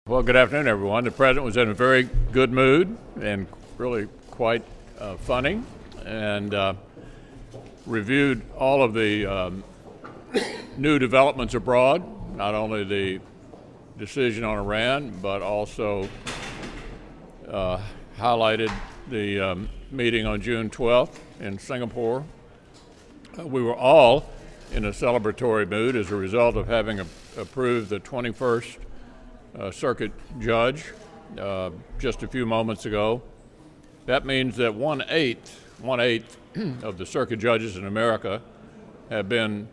Well, good afternoon, everyone. The president was in a very good mood and really quite funny, and reviewed all of the new developments abroad, not only the decision on Iran, but also highlighted the meeting on June 12th in Singapore. We were all in a celebratory mood as a result of having approved the 21st Circuit Judge just a few moments ago. That means that one eighth of the circuit judges in America have been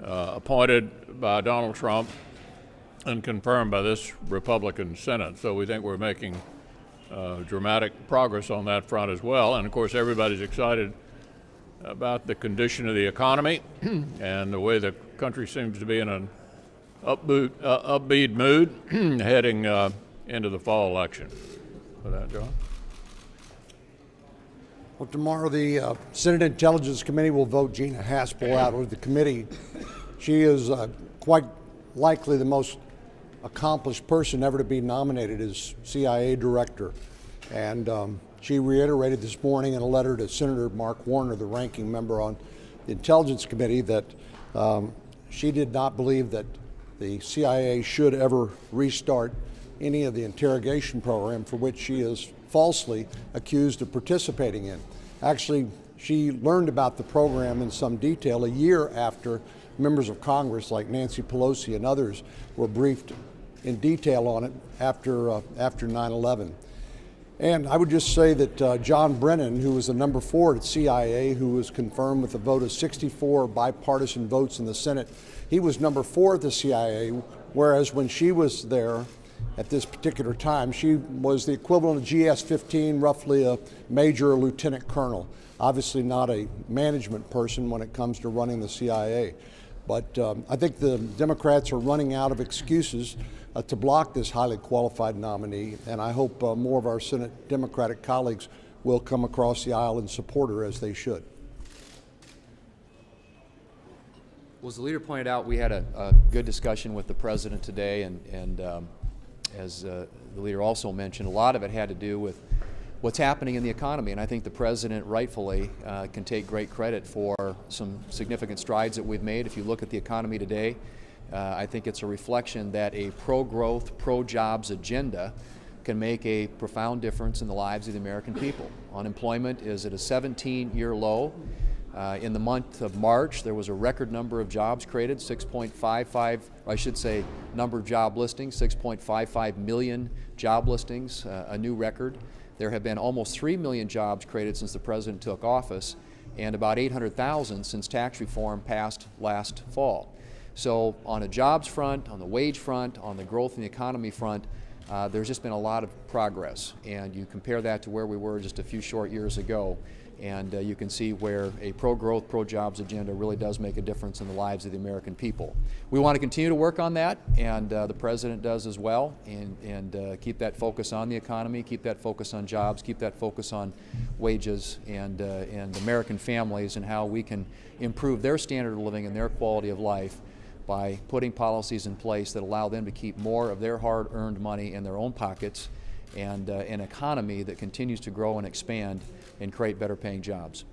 appointed by Donald Trump and confirmed by this Republican Senate. So we think we're making dramatic progress on that front as well. And of course, everybody's excited about the condition of the economy and the way the country seems to be in an upbeat mood heading into the fall election. With that, John. Well, tomorrow the Senate Intelligence Committee will vote Gina Haspel out of the committee. She is quite likely the most accomplished person ever to be nominated as CIA director. And she reiterated this morning in a letter to Senator Mark Warner, the ranking member on the Intelligence Committee, that she did not believe that the CIA should ever restart any of the interrogation program for which she is falsely accused of participating in. Actually, she learned about the program in some detail a year after members of Congress like Nancy Pelosi and others were briefed in detail on it after 9/11. And I would just say that John Brennan, who was the number 4 at CIA, who was confirmed with a vote of 64 bipartisan votes in the Senate, he was number 4 at the CIA, whereas when she was there at this particular time, she was the equivalent of GS-15, roughly a major or lieutenant colonel. Obviously not a management person when it comes to running the CIA. But I think the Democrats are running out of excuses to block this highly qualified nominee, and I hope more of our Senate Democratic colleagues will come across the aisle and support her as they should. Well, as the leader pointed out, we had a good discussion with the president today, and as the leader also mentioned, a lot of it had to do with what's happening in the economy, and I think the president rightfully can take great credit for some significant strides that we've made. If you look at the economy today, I think it's a reflection that a pro-growth, pro-jobs agenda can make a profound difference in the lives of the American people. Unemployment is at a 17-year low. In the month of March, there was a record number of jobs created, 6.55, or I should say number of job listings, 6.55 million job listings, a new record. There have been almost 3 million jobs created since the president took office, and about 800,000 since tax reform passed last fall. So on a jobs front, on the wage front, on the growth in the economy front, there's just been a lot of progress. And you compare that to where we were just a few short years ago, and you can see where a pro-growth, pro-jobs agenda really does make a difference in the lives of the American people. We want to continue to work on that, and the president does as well, and keep that focus on the economy, keep that focus on jobs, keep that focus on wages and American families and how we can improve their standard of living and their quality of life by putting policies in place that allow them to keep more of their hard-earned money in their own pockets, and an economy that continues to grow and expand and create better-paying jobs.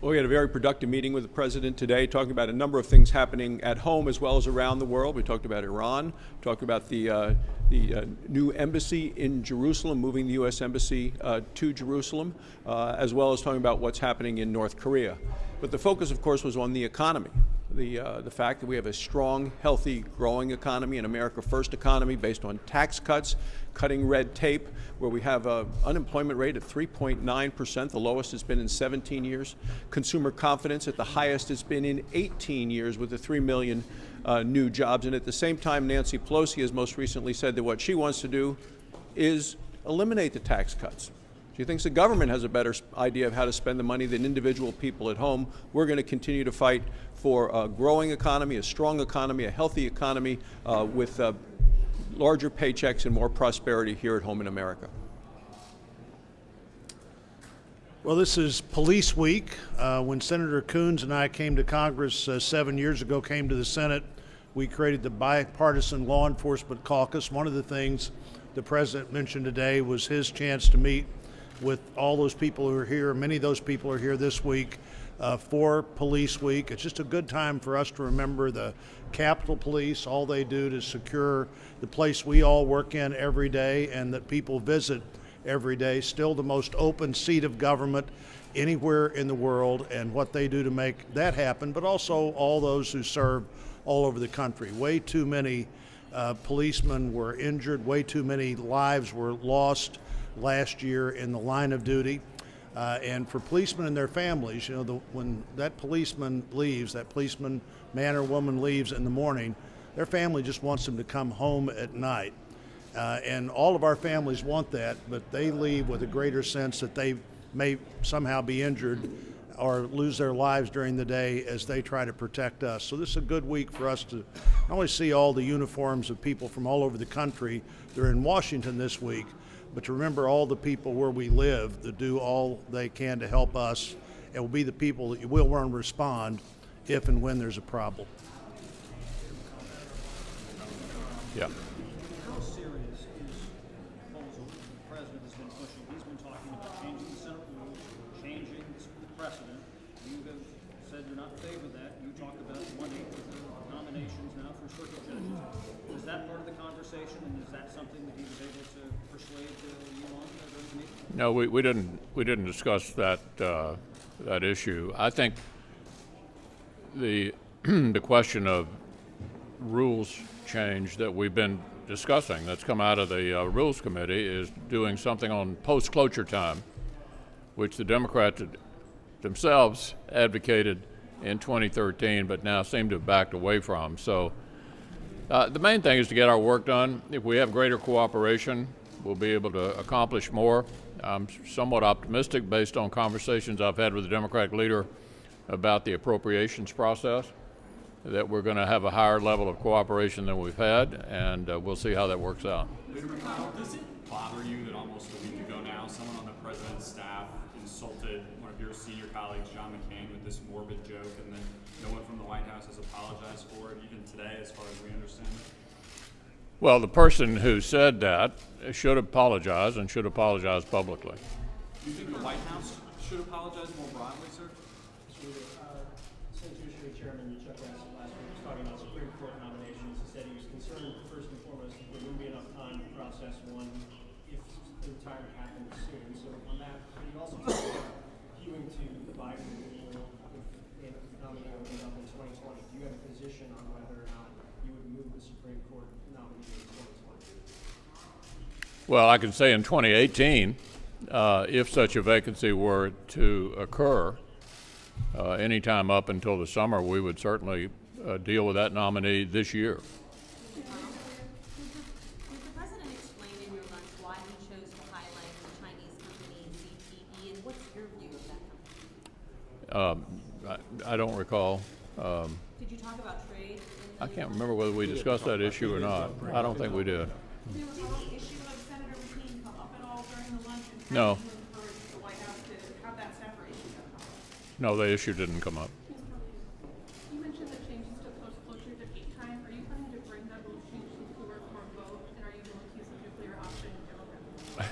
Well, we had a very productive meeting with the president today, talking about a number of things happening at home as well as around the world. We talked about Iran, talked about the new embassy in Jerusalem, moving the U.S. embassy to Jerusalem, as well as talking about what's happening in North Korea. But the focus, of course, was on the economy. The fact that we have a strong, healthy, growing economy, an America First economy based on tax cuts, cutting red tape, where we have an unemployment rate of 3.9%, the lowest it's been in 17 years. Consumer confidence at the highest it's been in 18 years with the 3 million new jobs. And at the same time, Nancy Pelosi has most recently said that what she wants to do is eliminate the tax cuts. She thinks the government has a better idea of how to spend the money than individual people at home. We're going to continue to fight for a growing economy, a strong economy, a healthy economy with larger paychecks and more prosperity here at home in America. Well, this is Police Week. When Senator Coons and I came to Congress 7 years ago, came to the Senate, we created the Bipartisan Law Enforcement Caucus. One of the things the President mentioned today was his chance to meet with all those people who are here. Many of those people are here this week for Police Week. It's just a good time for us to remember the Capitol Police, all they do to secure the place we all work in every day and that people visit every day. Still the most open seat of government anywhere in the world, and what they do to make that happen, but also all those who serve all over the country. Way too many policemen were injured, way too many lives were lost last year in the line of duty. And for policemen and their families, you know, when that policeman leaves, that policeman, man or woman leaves in the morning, their family just wants them to come home at night. And all of our families want that, but they leave with a greater sense that they may somehow be injured or lose their lives during the day as they try to protect us. So this is a good week for us to not only see all the uniforms of people from all over the country. They're in Washington this week, but to remember all the people where we live that do all they can to help us, and will be the people that will want to respond if and when there's a problem. Yeah. How serious is the proposal the president has been pushing? He's been talking about changing the Senate rules, changing the precedent. You have said you're not in favor of that. You talk about 1/8 of the nominations now for circuit judges. Is that part of the conversation, and is that something that he was able to persuade you on during the meeting? No, we didn't discuss that that issue. I think the the question of rules change that we've been discussing that's come out of the Rules Committee is doing something on post-cloture time, which the Democrats themselves advocated in 2013, but now seem to have backed away from. So the main thing is to get our work done. If we have greater cooperation, we'll be able to accomplish more. I'm somewhat optimistic based on conversations I've had with the Democratic leader about the appropriations process, that we're going to have a higher level of cooperation than we've had, and we'll see how that works out. Leader McConnell, does it bother you that almost a week ago now, someone on the president's staff insulted one of your senior colleagues, John McCain, with this morbid joke, and then no one from the White House has apologized for it, even today, as far as we understand it? Well, the person who said that should apologize and should apologize publicly. Do you think the White House should apologize more broadly, sir? Senate Judiciary Chairman Chuck Grassley last week was talking about Supreme Court nominations. He said he was concerned, first and foremost, that there wouldn't be enough time to process one if the retirement happened soon. So on that, but he also talked about hewing to the Biden rule if the nominee opened up in 2020. Do you have a position on whether or not you would move the Supreme Court nominee in 2020? Well, I can say in 2018, if such a vacancy were to occur, anytime up until the summer, we would certainly deal with that nominee this year. Did the president explain in your lunch why he chose to highlight the Chinese company ZTE, and what's your view of that company? I don't recall. Did you talk about trade? I can't remember whether we discussed that issue or not. I don't think we did. Did the issue of Senator McCain come up at all during the lunch? And No. how did you encourage the White House to have that separation come up? No, the issue didn't come up. You mentioned the changes to post-closure debate time. Are you planning to bring those changes forward for a vote? And are you going to use the nuclear option in Democrats?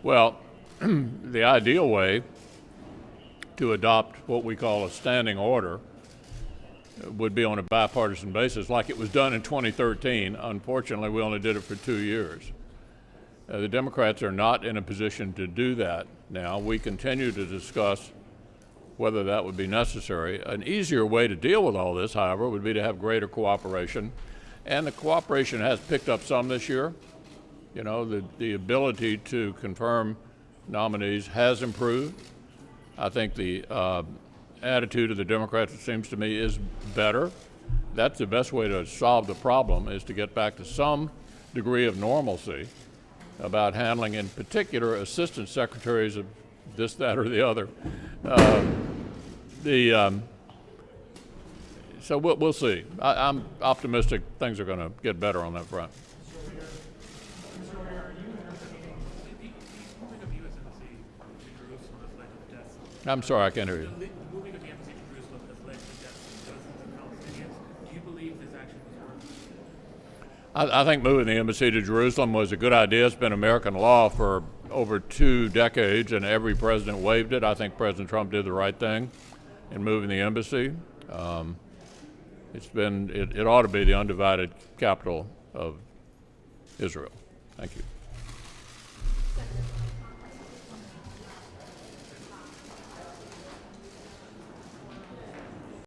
Well, the ideal way to adopt what we call a standing order would be on a bipartisan basis, like it was done in 2013. Unfortunately, we only did it for 2 years. The Democrats are not in a position to do that now. We continue to discuss whether that would be necessary. An easier way to deal with all this, however, would be to have greater cooperation. And the cooperation has picked up some this year. You know, the ability to confirm nominees has improved. I think the attitude of the Democrats, it seems to me, is better. That's the best way to solve the problem, is to get back to some degree of normalcy about handling, in particular, assistant secretaries of this, that, or the other. So we'll see. I'm optimistic things are going to get better on that front. I'm sorry, I can't hear you. Moving of the embassy to Jerusalem has led to deaths of dozens of Palestinians. Do you believe this action was I think moving the embassy to Jerusalem was a good idea. It's been American law for over 2 decades, and every president waived it. I think President Trump did the right thing in moving the embassy. It ought to be the undivided capital of Israel. Thank you.